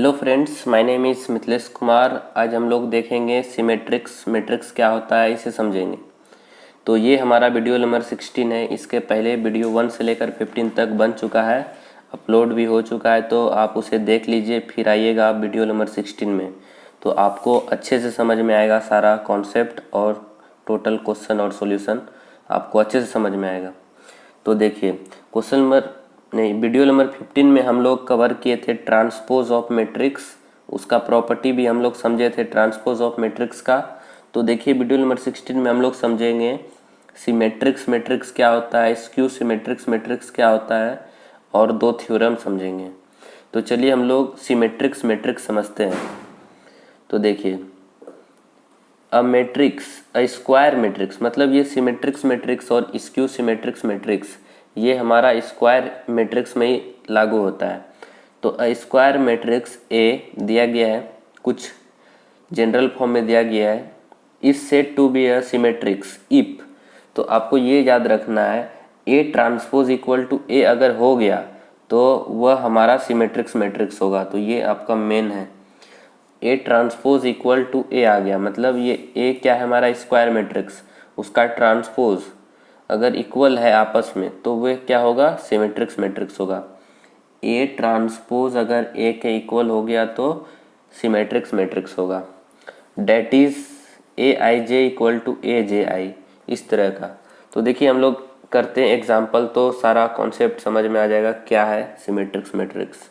Hello friends, my name is Mithilesh Kumar. आज हम लोग देखेंगे सिमेट्रिक्स। मैट्रिक्स क्या होता है इसे समझेंगे। तो ये हमारा वीडियो नंबर 16 है। इसके पहले वीडियो 1 से लेकर 15 तक बन चुका है, अपलोड भी हो चुका है, तो आप उसे देख लीजिए। फिर आइएगा आप वीडियो नंबर 16 में, तो आपको अच्छे से समझ में आएगा सारा कॉन्सेप्ट और टोटल क्वेश्चन और सॉल्यूशन आपको अच्छे से समझ में आएगा। तो देखिए क्वेश्चन नंबर नहीं वीडियो नंबर 15 में हम लोग कवर किए थे ट्रांसपोज ऑफ मैट्रिक्स। उसका प्रॉपर्टी भी हम लोग समझे थे ट्रांसपोज ऑफ मैट्रिक्स का। तो देखिए वीडियो नंबर 16 में हम लोग समझेंगे सिमेट्रिक्स मैट्रिक्स क्या होता है, स्क्यू सिमेट्रिक्स मैट्रिक्स क्या होता है, और दो थ्योरम समझेंगे। तो चलिए हम लोग सिमेट्रिक्स मैट्रिक्स समझते हैं। तो देखिए a matrix, a square matrix, मतलब ये सिमेट्रिक्स मैट्रिक्स और स्क्यू सिमेट्रिक्स मैट्रिक्स ये हमारा स्क्वायर मैट्रिक्स में ही लागू होता है। तो अ स्क्वायर मैट्रिक्स ए दिया गया है, कुछ जनरल फॉर्म में दिया गया है, is said to be a symmetric if. तो आपको ये याद रखना है, A transpose equal to A अगर हो गया तो वह हमारा सिमेट्रिक्स मैट्रिक्स होगा। तो ये आपका मेन है, ए ट्रांसपोज इक्वल टू ए आ गया, मतलब ये ए क्या है हमारा स्क्वायर मैट्रिक्स, उसका ट्रांसपोज अगर इक्वल है आपस में तो वह क्या होगा, सिमेट्रिक्स मैट्रिक्स होगा। ए ट्रांसपोज अगर ए के इक्वल हो गया तो सिमेट्रिक्स मैट्रिक्स होगा। That is A I J equal to A J I, इस तरह का। तो देखिए हम लोग करते हैं एग्जाम्पल, तो सारा कॉन्सेप्ट समझ में आ जाएगा क्या है सिमेट्रिक्स मैट्रिक्स।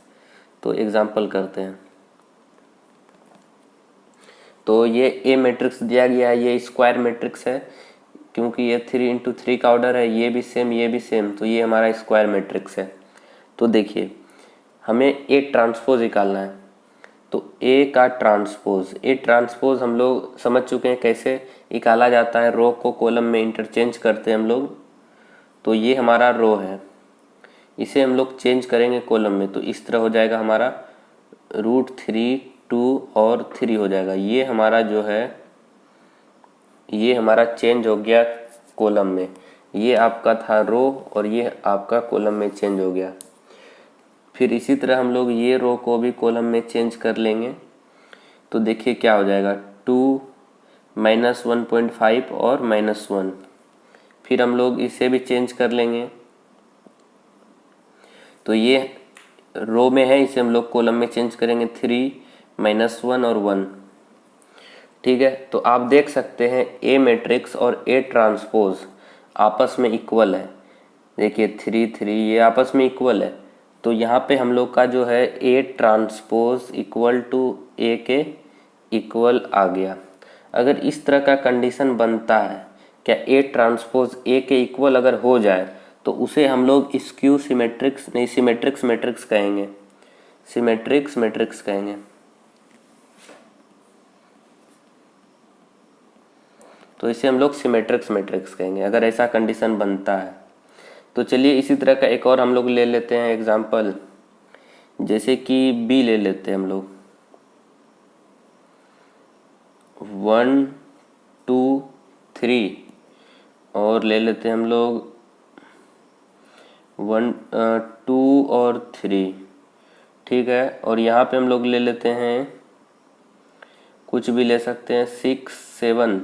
तो एग्जाम्पल करते हैं। तो ये ए मैट्रिक्स दिया गया है, ये स्क्वायर मैट्रिक्स है क्योंकि ये 3 × 3 का ऑर्डर है, ये भी सेम ये भी सेम, तो ये हमारा स्क्वायर मैट्रिक्स है। तो देखिए हमें ए ट्रांसपोज निकालना है। तो ए का ट्रांसपोज, ए ट्रांसपोज हम लोग समझ चुके हैं कैसे निकाला जाता है। रो को कॉलम में इंटरचेंज करते हैं हम लोग। तो ये हमारा रो है, इसे हम लोग चेंज करेंगे कॉलम में, तो इस तरह हो जाएगा हमारा √3 2 और 3 हो जाएगा। ये हमारा जो है ये हमारा चेंज हो गया कॉलम में। ये आपका था रो और ये आपका कॉलम में चेंज हो गया। फिर इसी तरह हम लोग ये रो को भी कॉलम में चेंज कर लेंगे। तो देखिए क्या हो जाएगा, 2 -1.5 और -1। फिर हम लोग इसे भी चेंज कर लेंगे। तो ये रो में है, इसे हम लोग कॉलम में चेंज करेंगे, 3 -1 और 1। ठीक है, तो आप देख सकते हैं ए मैट्रिक्स और ए ट्रांसपोज आपस में इक्वल है। देखिए 3 3 ये आपस में इक्वल है। तो यहाँ पे हम लोग का जो है ए ट्रांसपोज इक्वल टू ए के इक्वल आ गया। अगर इस तरह का कंडीशन बनता है, क्या ए ट्रांसपोज ए के इक्वल अगर हो जाए तो उसे हम लोग स्क्यू सिमेट्रिक्स नहीं सिमेट्रिक्स मैट्रिक्स कहेंगे, सिमेट्रिक्स मैट्रिक्स कहेंगे। तो इसे हम लोग सिमेट्रिक्स मैट्रिक्स कहेंगे अगर ऐसा कंडीशन बनता है। तो चलिए इसी तरह का एक और हम लोग ले लेते हैं एग्जाम्पल, जैसे कि बी ले लेते हैं हम लोग। 1 2 3 और ले लेते हैं हम लोग 1 2 और 3। ठीक है, और यहाँ पे हम लोग ले लेते हैं, कुछ भी ले सकते हैं, 6 7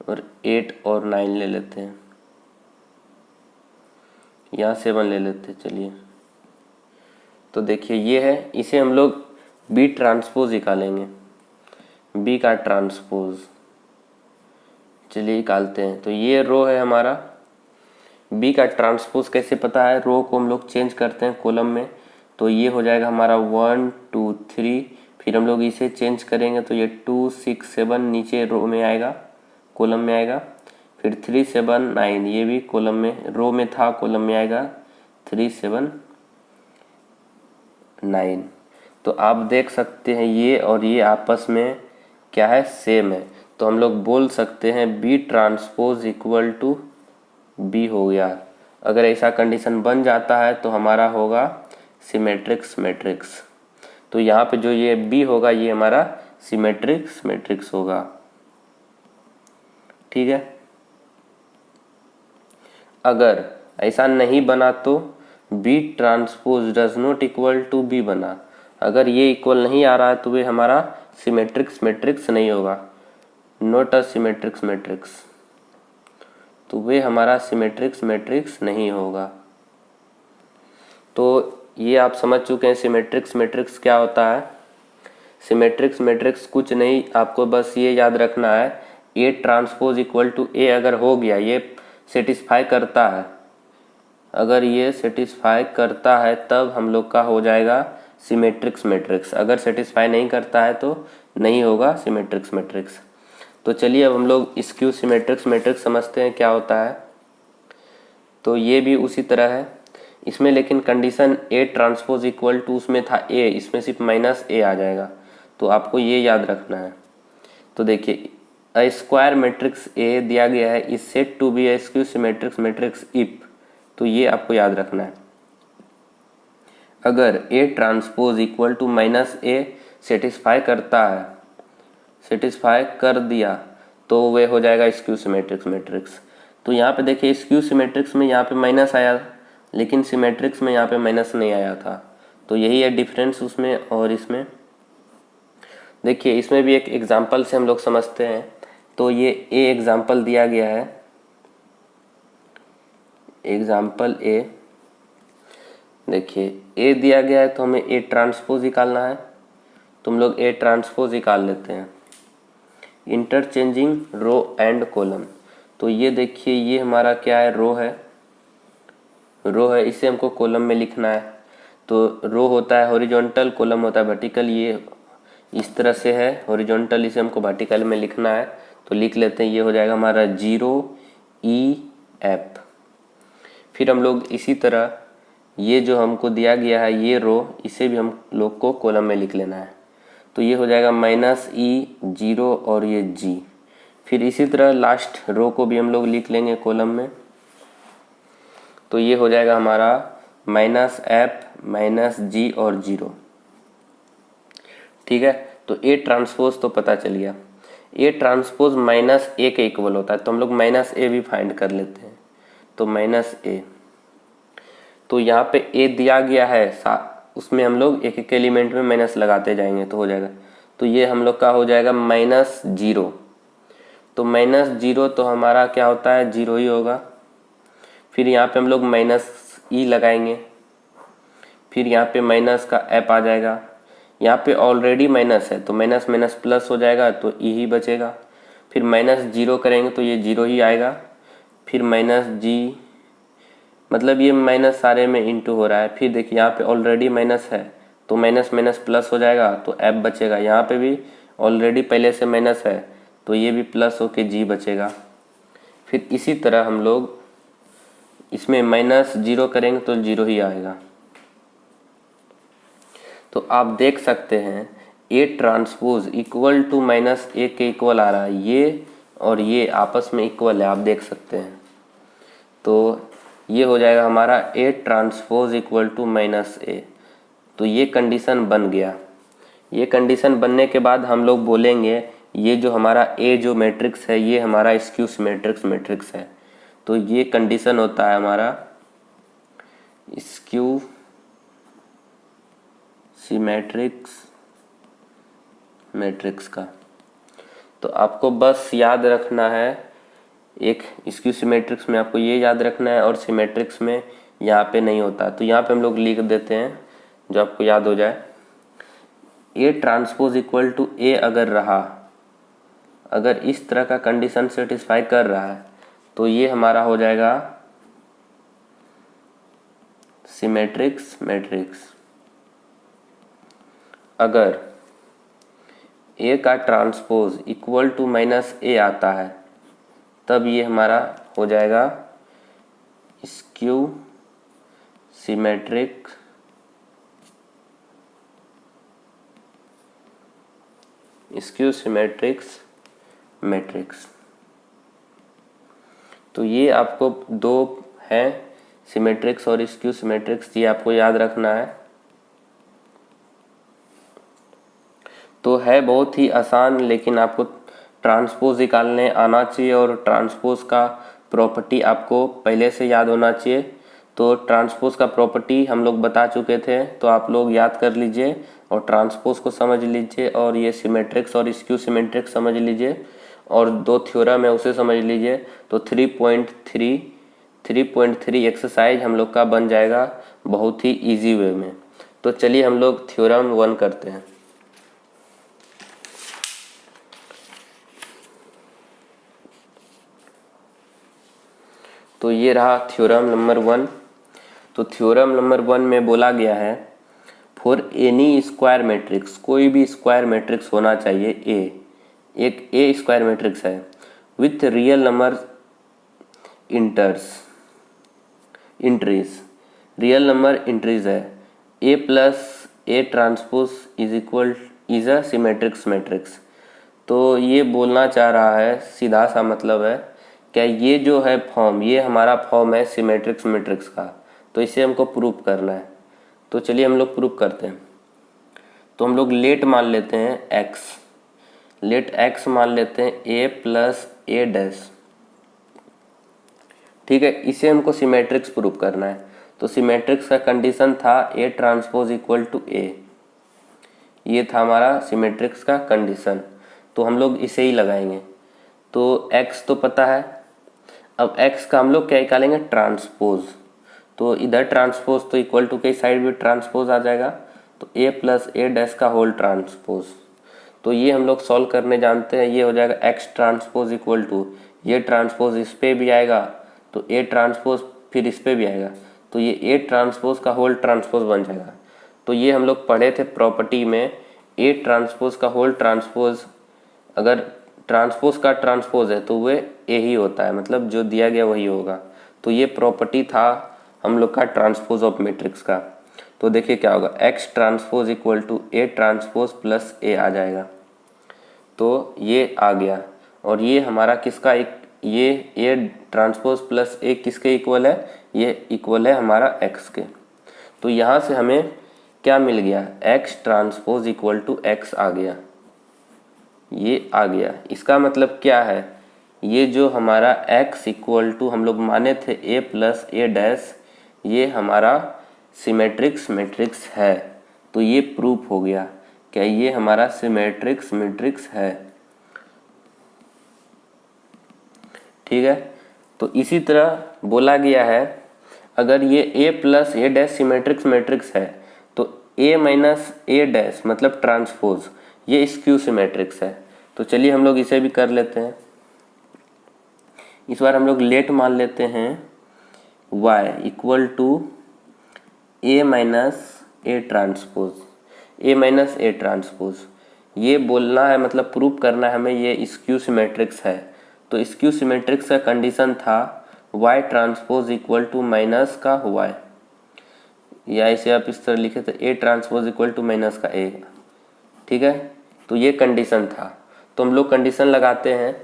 और 8 और 9 ले लेते हैं। यहाँ 7 ले लेते हैं। चलिए तो देखिए ये है, इसे हम लोग बी ट्रांसपोज निकालेंगे, बी का ट्रांसपोज। चलिए निकालते हैं। तो ये रो है हमारा, बी का ट्रांसपोज कैसे पता है, रो को हम लोग चेंज करते हैं कॉलम में। तो ये हो जाएगा हमारा 1 2 3, फिर हम लोग इसे चेंज करेंगे तो ये 2 6 7 नीचे रो में आएगा, कॉलम में आएगा। फिर 3 7 9 ये भी कॉलम में, रो में था कॉलम में आएगा, 3 7 9। तो आप देख सकते हैं ये और ये आपस में क्या है, सेम है। तो हम लोग बोल सकते हैं B transpose equal to B हो गया। अगर ऐसा कंडीशन बन जाता है तो हमारा होगा सिमेट्रिक्स मैट्रिक्स। तो यहाँ पे जो ये बी होगा ये हमारा सिमेट्रिक्स मैट्रिक्स होगा। ठीक है, अगर ऐसा नहीं बना तो B transpose does not equal to B बना। अगर ये इक्वल नहीं आ रहा है तो वे हमारा सिमेट्रिक्स मैट्रिक्स नहीं होगा, नॉट अ सिमेट्रिक्स मैट्रिक्स, तो वे हमारा सिमेट्रिक्स मैट्रिक्स नहीं होगा। तो ये आप समझ चुके हैं सिमेट्रिक्स मैट्रिक्स क्या होता है। सिमेट्रिक्स मैट्रिक्स कुछ नहीं, आपको बस ये याद रखना है A transpose equal to A अगर हो गया, ये सेटिस्फाई करता है, अगर ये सेटिस्फाई करता है तब हम लोग का हो जाएगा सिमेट्रिक्स मैट्रिक्स, अगर सेटिस्फाई नहीं करता है तो नहीं होगा सिमेट्रिक्स मैट्रिक्स। तो चलिए अब हम लोग स्क्यू सिमेट्रिक्स मैट्रिक्स समझते हैं क्या होता है। तो ये भी उसी तरह है, इसमें लेकिन condition A transpose equal to उसमें था ए, इसमें सिर्फ माइनस ए आ जाएगा, तो आपको ये याद रखना है। तो देखिए अ स्क्वायर मैट्रिक्स ए दिया गया है is said to be a skew symmetric matrix if, तो ये आपको याद रखना है। अगर A transpose equal to minus A satisfy करता है, सेटिस्फाई कर दिया, तो वे हो जाएगा स्क्यू सिमेट्रिक्स मैट्रिक्स। तो यहाँ पे देखिए स्क्यू सिमेट्रिक्स में यहाँ पे माइनस आया, लेकिन सिमेट्रिक्स में यहाँ पे माइनस नहीं आया था, तो यही है डिफरेंस उसमें और इसमें। देखिए इसमें भी एक एग्जांपल से हम लोग समझते हैं। तो ये ए एग्जांपल दिया गया है, एग्जांपल ए, देखिए ए दिया गया है तो हमें ए ट्रांसपोज निकालना है, तुम लोग ए ट्रांसपोज निकाल लेते हैं। इंटरचेंजिंग रो एंड कॉलम, तो ये देखिए ये हमारा क्या है, रो है, रो है, इसे हमको कॉलम में लिखना है। तो रो होता है हॉरिजॉन्टल, कॉलम होता है वर्टिकल, ये इस तरह से है हॉरिजॉन्टल, इसे हमको वर्टिकल में लिखना है, तो लिख लेते हैं। ये हो जाएगा हमारा 0 E F। फिर हम लोग इसी तरह ये जो हमको दिया गया है ये रो, इसे भी हम लोग को कॉलम में लिख लेना है, तो ये हो जाएगा -E 0 और ये G। फिर इसी तरह लास्ट रो को भी हम लोग लिख लेंगे कॉलम में, तो ये हो जाएगा हमारा -F -G और 0। ठीक है, तो ए ट्रांसपोज तो पता चल गया। ए ट्रांसपोज -A के इक्वल होता है, तो हम लोग -A भी फाइंड कर लेते हैं। तो -A, तो यहाँ पे ए दिया गया है, उसमें हम लोग एक एक एलिमेंट में माइनस लगाते जाएंगे तो हो जाएगा। तो ये हम लोग का हो जाएगा -0, तो -0 तो हमारा क्या होता है, 0 ही होगा। फिर यहाँ पे हम लोग -E लगाएंगे, फिर यहाँ पे माइनस का F आ जाएगा, यहाँ पे ऑलरेडी माइनस है तो माइनस माइनस प्लस हो जाएगा तो E ही बचेगा। फिर -0 करेंगे तो ये 0 ही आएगा। फिर -G, मतलब ये माइनस सारे में इंटू हो रहा है। फिर देखिए यहाँ पे ऑलरेडी माइनस है तो माइनस माइनस प्लस हो जाएगा तो F बचेगा। यहाँ पे भी ऑलरेडी पहले से माइनस है तो ये भी प्लस होके G बचेगा। फिर इसी तरह हम लोग इसमें -0 करेंगे तो 0 ही आएगा। तो आप देख सकते हैं A transpose equal to -A के इक्वल आ रहा है, ये और ये आपस में इक्वल है, आप देख सकते हैं। तो ये हो जाएगा हमारा A transpose equal to -A। तो ये कंडीशन बन गया। ये कंडीशन बनने के बाद हम लोग बोलेंगे ये जो हमारा ए जो मैट्रिक्स है ये हमारा स्क्यू सिमेट्रिक्स मैट्रिक्स है। तो ये कंडीशन होता है हमारा स्क्यू सिमेट्रिक्स मैट्रिक्स का। तो आपको बस याद रखना है, एक स्क्यू सिमेट्रिक्स में आपको ये याद रखना है और सिमेट्रिक्स में यहाँ पे नहीं होता। तो यहाँ पे हम लोग लिख देते हैं जो आपको याद हो जाए। ए ट्रांसपोज इक्वल टू ए अगर रहा, अगर इस तरह का कंडीशन सेटिस्फाई कर रहा है तो ये हमारा हो जाएगा सिमेट्रिक्स मैट्रिक्स। अगर ए का ट्रांसपोज इक्वल टू -A आता है तब ये हमारा हो जाएगा स्क्यू सिमेट्रिक मैट्रिक्स। तो ये आपको दो हैं, सिमेट्रिक्स और स्क्यू सिमेट्रिक्स, ये आपको याद रखना है। तो है बहुत ही आसान, लेकिन आपको ट्रांसपोज निकालने आना चाहिए और ट्रांसपोज का प्रॉपर्टी आपको पहले से याद होना चाहिए। तो ट्रांसपोज का प्रॉपर्टी हम लोग बता चुके थे, तो आप लोग याद कर लीजिए। और ट्रांसपोज को समझ लीजिए, और ये सिमेट्रिक्स और स्क्यू सिमेट्रिक्स समझ लीजिए, और 2 थ्योरम है उसे समझ लीजिए। तो 3.3 एक्सरसाइज हम लोग का बन जाएगा बहुत ही इजी वे में। तो चलिए हम लोग थ्योरम 1 करते हैं। तो ये रहा थ्योरम नंबर 1। तो थ्योरम नंबर 1 में बोला गया है फॉर एनी स्क्वायर मैट्रिक्स, कोई भी स्क्वायर मैट्रिक्स होना चाहिए ए, एक ए स्क्वायर मैट्रिक्स है with real number entries, real number entries है, A plus A transpose is a symmetric matrix. तो ये बोलना चाह रहा है, सीधा सा मतलब है क्या ये जो है फॉर्म, ये हमारा फॉर्म है सिमेट्रिक्स मैट्रिक्स का। तो इसे हमको प्रूफ करना है। तो चलिए हम लोग प्रूफ करते हैं। तो हम लोग लेट मान लेते हैं x, लेट x मान लेते हैं a प्लस ए डैश। ठीक है, इसे हमको सिमेट्रिक्स प्रूफ करना है। तो सिमेट्रिक्स का कंडीशन था a transpose equal to a, ये था हमारा सिमेट्रिक्स का कंडीशन। तो हम लोग इसे ही लगाएंगे। तो x तो पता है, अब x का हम लोग क्या निकालेंगे, ट्रांसपोज। तो इधर ट्रांसपोज तो इक्वल टू के साइड भी ट्रांसपोज आ जाएगा, तो a प्लस ए डैश का होल ट्रांसपोज। तो ये हम लोग सॉल्व करने जानते हैं, ये हो जाएगा x ट्रांसपोज इक्वल टू, ये ट्रांसपोज इस पे भी आएगा तो a ट्रांसपोज फिर इस पे भी आएगा, तो ये a ट्रांसपोज का होल ट्रांसपोज बन जाएगा। तो ये हम लोग पढ़े थे प्रॉपर्टी में, a ट्रांसपोज का होल ट्रांसपोज, अगर ट्रांसपोज का ट्रांसपोज है तो वह ए ही होता है, मतलब जो दिया गया वही होगा। तो ये प्रॉपर्टी था हम लोग का ट्रांसपोज ऑफ मैट्रिक्स का। तो देखिए क्या होगा, x transpose equal to A transpose plus A आ जाएगा। तो ये आ गया, और ये हमारा किसका ये ए ट्रांसपोज प्लस ए किसके इक्वल है, ये इक्वल है हमारा x के। तो यहाँ से हमें क्या मिल गया, x transpose equal to x आ गया, ये आ गया। इसका मतलब क्या है, ये जो हमारा x इक्वल टू हम लोग माने थे a प्लस ए डैश, ये हमारा सिमेट्रिक्स मैट्रिक्स है। तो ये प्रूफ हो गया क्या ये हमारा सिमेट्रिक्स मैट्रिक्स है। ठीक है, तो इसी तरह बोला गया है अगर ये a plus A dash symmetric matrix है तो a माइनस ए डैश मतलब ट्रांसपोज, ये स्क्यू सिमेट्रिक्स है। तो चलिए हम लोग इसे भी कर लेते हैं। इस बार हम लोग लेट मान लेते हैं y equal to a minus A transpose, a minus A transpose. ये बोलना है मतलब प्रूफ करना है हमें ये स्क्यू सिमेट्रिक्स है। तो स्क्यू सिमेट्रिक्स का कंडीशन था y transpose equal to minus का y, या इसे आप इस तरह लिखे तो a transpose equal to minus का a। ठीक है, तो ये कंडीशन था। तो हम लोग कंडीशन लगाते हैं।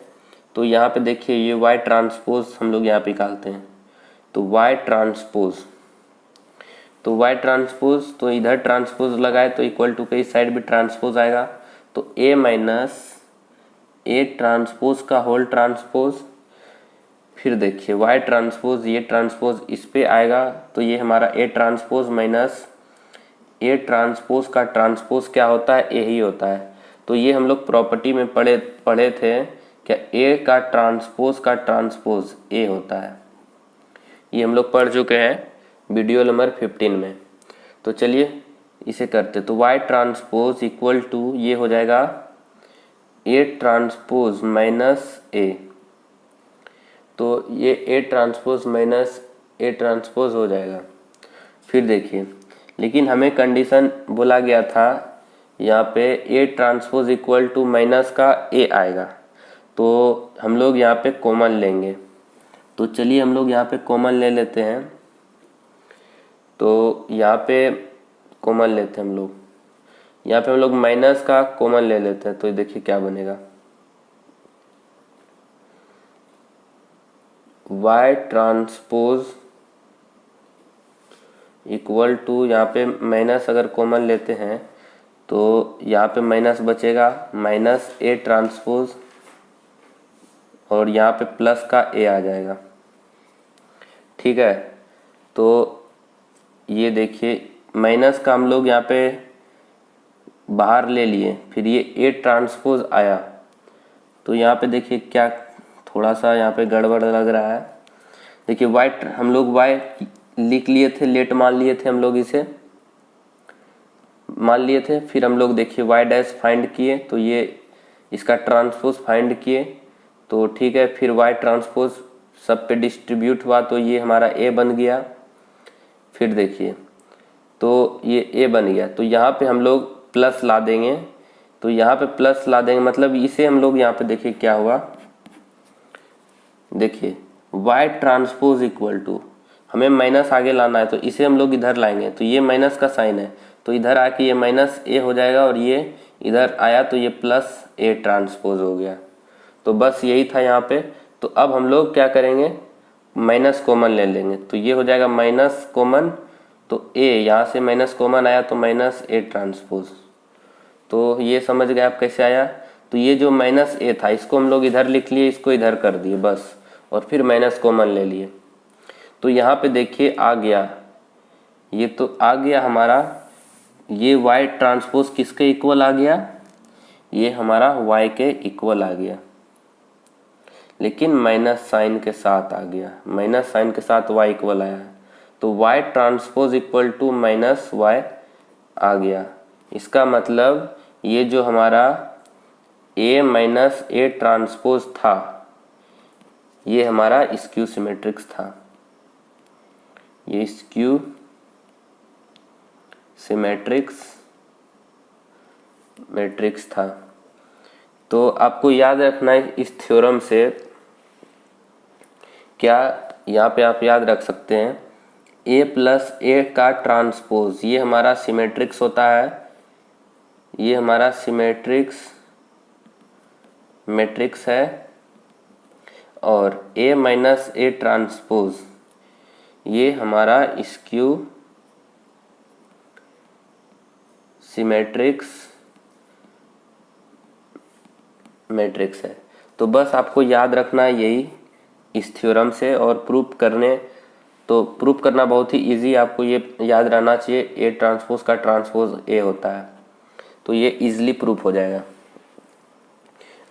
तो यहाँ पे देखिए ये y ट्रांसपोज हम लोग यहाँ पे निकालते हैं। तो y ट्रांसपोज, तो y ट्रांसपोज, तो इधर ट्रांसपोज लगाए तो इक्वल टू के इस साइड भी ट्रांसपोज आएगा। तो a माइनस ए ट्रांसपोज का होल ट्रांसपोज, फिर देखिए y ट्रांसपोज, ये ट्रांसपोज इस पे आएगा तो ये हमारा a transpose minus A transpose का ट्रांसपोज क्या होता है, ए ही होता है। तो ये हम लोग प्रॉपर्टी में पढ़े थे क्या ए का ट्रांसपोज ए होता है, ये हम लोग पढ़ चुके हैं वीडियो नंबर 15 में। तो चलिए इसे करते। तो y ट्रांसपोज इक्वल टू ये हो जाएगा ए ट्रांसपोज माइनस ए, तो ये A transpose minus A transpose हो जाएगा। फिर देखिए, लेकिन हमें कंडीशन बोला गया था यहाँ पे A transpose equal to minus का ए आएगा, तो हम लोग यहाँ पे कॉमन लेंगे। तो चलिए हम लोग यहाँ पे कॉमन ले लेते हैं। तो यहाँ पे कॉमन लेते हैं हम लोग, यहाँ पे हम लोग माइनस का कॉमन ले लेते हैं। तो देखिए क्या बनेगा, y ट्रांसपोज इक्वल टू, यहाँ पे माइनस अगर कॉमन लेते हैं तो यहाँ पे माइनस बचेगा माइनस ए ट्रांसपोज, और यहाँ पे प्लस का ए आ जाएगा। ठीक है, तो ये देखिए माइनस का हम लोग यहाँ पे बाहर ले लिए, फिर ये ए ट्रांसपोज आया, तो यहाँ पे देखिए क्या थोड़ा सा यहाँ पे गड़बड़ लग रहा है। देखिए वाई हम लोग वाई लिख लिए थे, लेट मान लिए थे हम लोग, इसे मान लिए थे। फिर हम लोग देखिए वाई डैश फाइंड किए, तो ये इसका ट्रांसपोज फाइंड किए, तो ठीक है। फिर वाई ट्रांसपोज सब पे डिस्ट्रीब्यूट हुआ, तो ये हमारा ए बन गया। फिर देखिए तो ये ए बन गया, तो यहाँ पे हम लोग प्लस ला देंगे, तो यहाँ पे प्लस ला देंगे, मतलब इसे हम लोग यहाँ पे देखिए क्या हुआ, देखिए वाई ट्रांसपोज इक्वल टू, हमें माइनस आगे लाना है तो इसे हम लोग इधर लाएंगे, तो ये माइनस का साइन है, तो इधर आके ये माइनस ए हो जाएगा, और ये इधर आया तो ये प्लस ए ट्रांसपोज हो गया। तो बस यही था यहाँ पे। तो अब हम लोग क्या करेंगे, माइनस कॉमन ले लेंगे, तो ये हो जाएगा माइनस कॉमन, तो ए यहाँ से माइनस कॉमन आया तो माइनस ए ट्रांसपोज। तो ये समझ गए आप कैसे आया। तो ये जो माइनस ए था इसको हम लोग इधर लिख लिए, इसको इधर कर दिए बस, और फिर माइनस कॉमन ले लिए। तो यहाँ पे देखिए आ गया, ये तो आ गया हमारा, ये y ट्रांसपोज किसके इक्वल आ गया, ये हमारा y के इक्वल आ गया, लेकिन माइनस साइन के साथ आ गया, माइनस साइन के साथ y इक्वल आया, तो y transpose equal to minus y आ गया। इसका मतलब ये जो हमारा a माइनस ए ट्रांसपोज था, ये हमारा स्क्यू सिमेट्रिक्स था, ये स्क्यू सिमेट्रिक्स मैट्रिक्स था। तो आपको याद रखना है इस थ्योरम से, क्या यहाँ पे आप याद रख सकते हैं, a प्लस ए का ट्रांसपोज ये हमारा सिमेट्रिक्स होता है, ये हमारा सिमेट्रिक्स मैट्रिक्स है, और a माइनस ए ट्रांसपोज ये हमारा स्क्यू सिमेट्रिक्स मैट्रिक्स है। तो बस आपको याद रखना है यही इस थ्योरम से, और प्रूफ करने, तो प्रूफ करना बहुत ही इजी, आपको ये याद रहना चाहिए ए ट्रांसपोज का ट्रांसपोज ए होता है, तो ये इजीली प्रूफ हो जाएगा।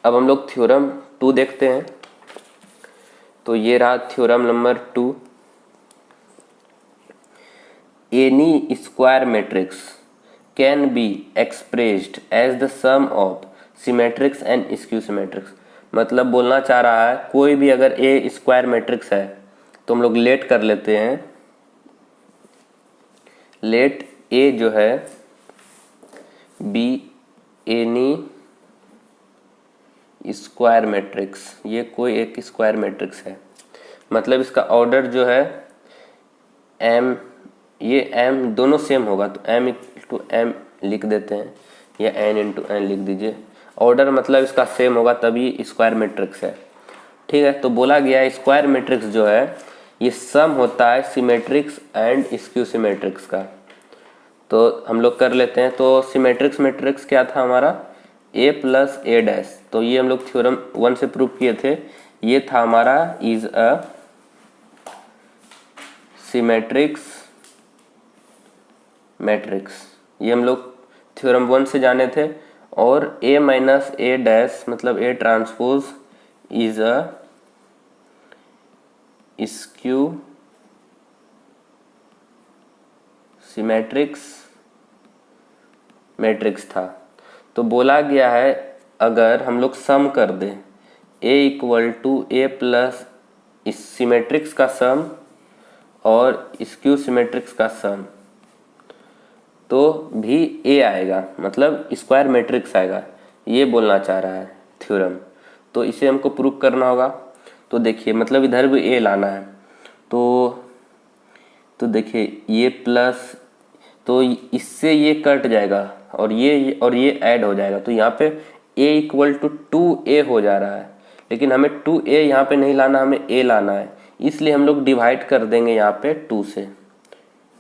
अब हम लोग थ्योरम 2 देखते हैं। तो ये रहा theorem number 2, any square matrix can be expressed as the sum of symmetric and skew symmetric. मतलब बोलना चाह रहा है कोई भी अगर ए स्क्वायर मैट्रिक्स है, तो हम लोग लेट कर लेते हैं, लेट ए जो है बी एनी स्क्वायर मैट्रिक्स, ये कोई एक स्क्वायर मैट्रिक्स है, मतलब इसका ऑर्डर जो है एम, ये एम दोनों सेम होगा, तो एम टू एम लिख देते हैं, या एन इंटू एन लिख दीजिए, ऑर्डर मतलब इसका सेम होगा तभी स्क्वायर मैट्रिक्स है। ठीक है, तो बोला गया स्क्वायर मैट्रिक्स जो है ये सम होता है सिमेट्रिक्स एंड स्क्यू सिमेट्रिक्स का। तो हम लोग कर लेते हैं। तो सिमेट्रिक्स मैट्रिक्स क्या था हमारा, ए प्लस ए डैश, तो ये हम लोग थ्योरम 1 से प्रूव किए थे, ये था हमारा इज अ सिमेट्रिक्स मैट्रिक्स, ये हम लोग थ्योरम 1 से जाने थे। और a माइनस ए डैश मतलब A transpose is a skew symmetric matrix था। तो बोला गया है अगर हम लोग सम कर दें a equal to A plus इस सिमेट्रिक्स का सम और स्क्यू सिमेट्रिक्स का सम, तो भी ए आएगा, मतलब स्क्वायर मैट्रिक्स आएगा, ये बोलना चाह रहा है थ्योरम। तो इसे हमको प्रूव करना होगा। तो देखिए मतलब इधर भी ए लाना है, तो देखिए ये प्लस, तो इससे ये कट जाएगा और ये ऐड हो जाएगा, तो यहाँ पे a इक्वल टू 2a हो जा रहा है, लेकिन हमें 2a यहाँ पे नहीं लाना, हमें a लाना है, इसलिए हम लोग डिवाइड कर देंगे यहाँ पे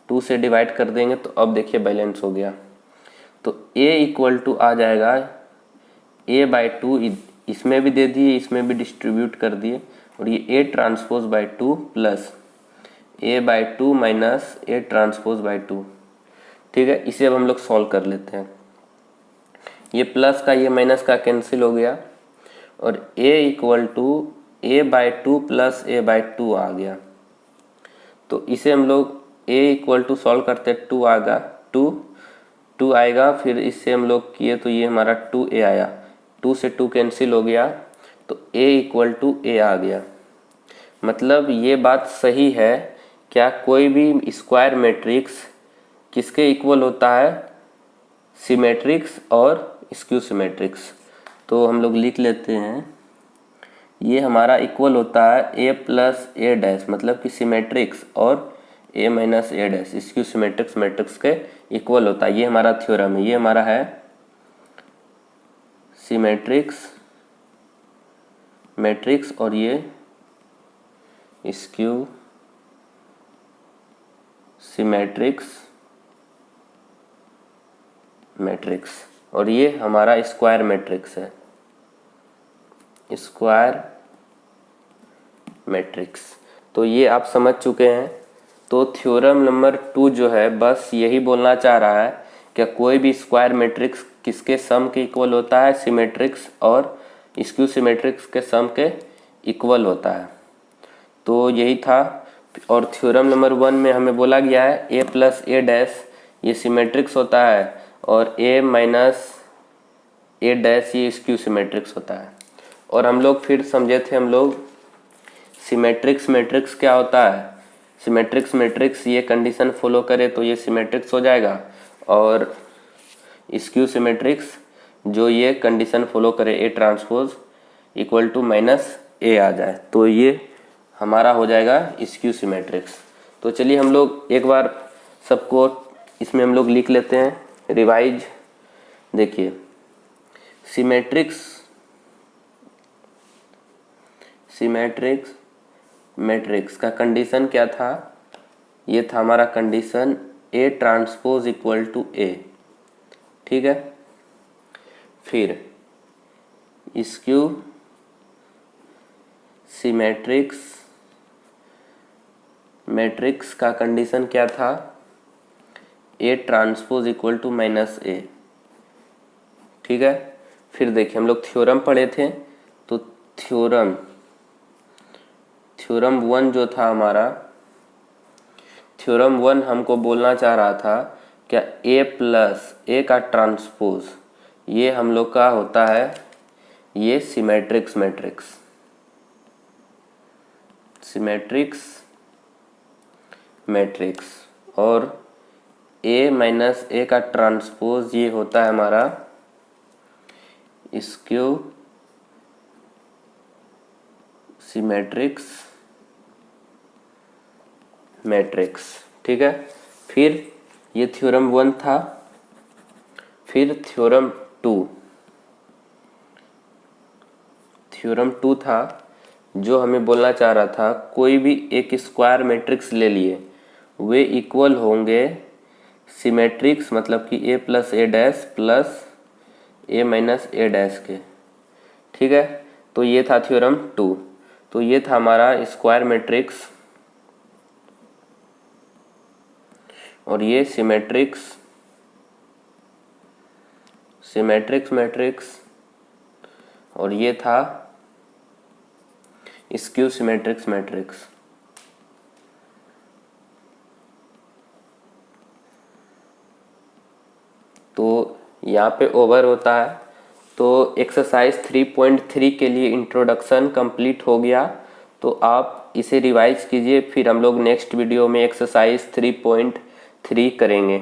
2 से डिवाइड कर देंगे। तो अब देखिए बैलेंस हो गया, तो a इक्वल टू आ जाएगा a बाई 2, इसमें भी दे दिए इसमें भी डिस्ट्रीब्यूट कर दिए, और ये a transpose by 2 plus a by 2 minus a transpose by 2। ठीक है, इसे अब हम लोग सॉल्व कर लेते हैं। ये प्लस का ये माइनस का कैंसिल हो गया और a equal to a/2 plus a/2 आ गया। तो इसे हम लोग a इक्वल टू सॉल्व करते 2 आएगा, 2 आएगा, फिर इससे हम लोग किए तो ये हमारा 2a आया, 2 से 2 कैंसिल हो गया तो a इक्वल टू a आ गया। मतलब ये बात सही है, क्या कोई भी स्क्वायर मैट्रिक्स किसके इक्वल होता है? सिमेट्रिक्स और स्क्यू सिमेट्रिक्स। तो हम लोग लिख लेते हैं, ये हमारा इक्वल होता है a प्लस ए डैश, मतलब कि सिमेट्रिक्स और a minus A dash skew symmetric matrix के इक्वल होता है। ये हमारा थ्योरम है, ये हमारा है सिमेट्रिक्स मैट्रिक्स और ये स्क्यू सिमेट्रिक्स मैट्रिक्स और ये हमारा स्क्वायर मैट्रिक्स है, स्क्वायर मैट्रिक्स। तो ये आप समझ चुके हैं। तो थ्योरम नंबर 2 जो है बस यही बोलना चाह रहा है कि कोई भी स्क्वायर मैट्रिक्स किसके सम के इक्वल होता है? सिमेट्रिक्स और स्क्यू सिमेट्रिक्स के सम के इक्वल होता है। तो यही था। और थ्योरम नंबर 1 में हमें बोला गया है a प्लस ए डैश ये सिमेट्रिक्स होता है और a माइनस ए डैश ये स्क्यू सिमेट्रिक्स होता है। और हम लोग फिर समझे थे हम लोग सिमेट्रिक्स मैट्रिक्स क्या होता है। सिमेट्रिक्स मैट्रिक्स ये कंडीशन फॉलो करे तो ये सिमेट्रिक्स हो जाएगा और स्क्यू सिमेट्रिक्स जो ये कंडीशन फॉलो करे A transpose equal to minus A आ जाए तो ये हमारा हो जाएगा स्क्यू सिमेट्रिक्स। तो चलिए हम लोग एक बार सबको इसमें हम लोग लिख लेते हैं रिवाइज। देखिए सिमेट्रिक्स मैट्रिक्स का कंडीशन क्या था? ये था हमारा condition A transpose equal to A, ठीक है। फिर स्क्यू सिमेट्रिक्स मैट्रिक्स का कंडीशन क्या था? A transpose equal to minus A, ठीक है। फिर देखिए हम लोग थ्योरम पढ़े थे तो थ्योरम 1 जो था हमारा, थ्योरम 1 हमको बोलना चाह रहा था क्या a प्लस ए का ट्रांसपोज ये हम लोग का होता है ये सिमेट्रिक्स मैट्रिक्स और a माइनस ए का ट्रांसपोज ये होता है हमारा स्क्यू सिमेट्रिक्स मैट्रिक्स, ठीक है। फिर ये थ्योरम 1 था। फिर थ्योरम 2 था जो हमें बोलना चाह रहा था कोई भी एक स्क्वायर मैट्रिक्स ले लिए वे इक्वल होंगे सिमेट्रिक्स मतलब कि a plus A dash plus A minus A dash के, ठीक है। तो ये था थ्योरम 2। तो ये था हमारा स्क्वायर मैट्रिक्स और ये सिमेट्रिक्स मैट्रिक्स और ये था स्क्यू सिमेट्रिक्स मैट्रिक्स। तो यहाँ पे ओवर होता है। तो एक्सरसाइज 3.3 के लिए इंट्रोडक्शन कंप्लीट हो गया। तो आप इसे रिवाइज कीजिए, फिर हम लोग नेक्स्ट वीडियो में एक्सरसाइज 3.3 करेंगे।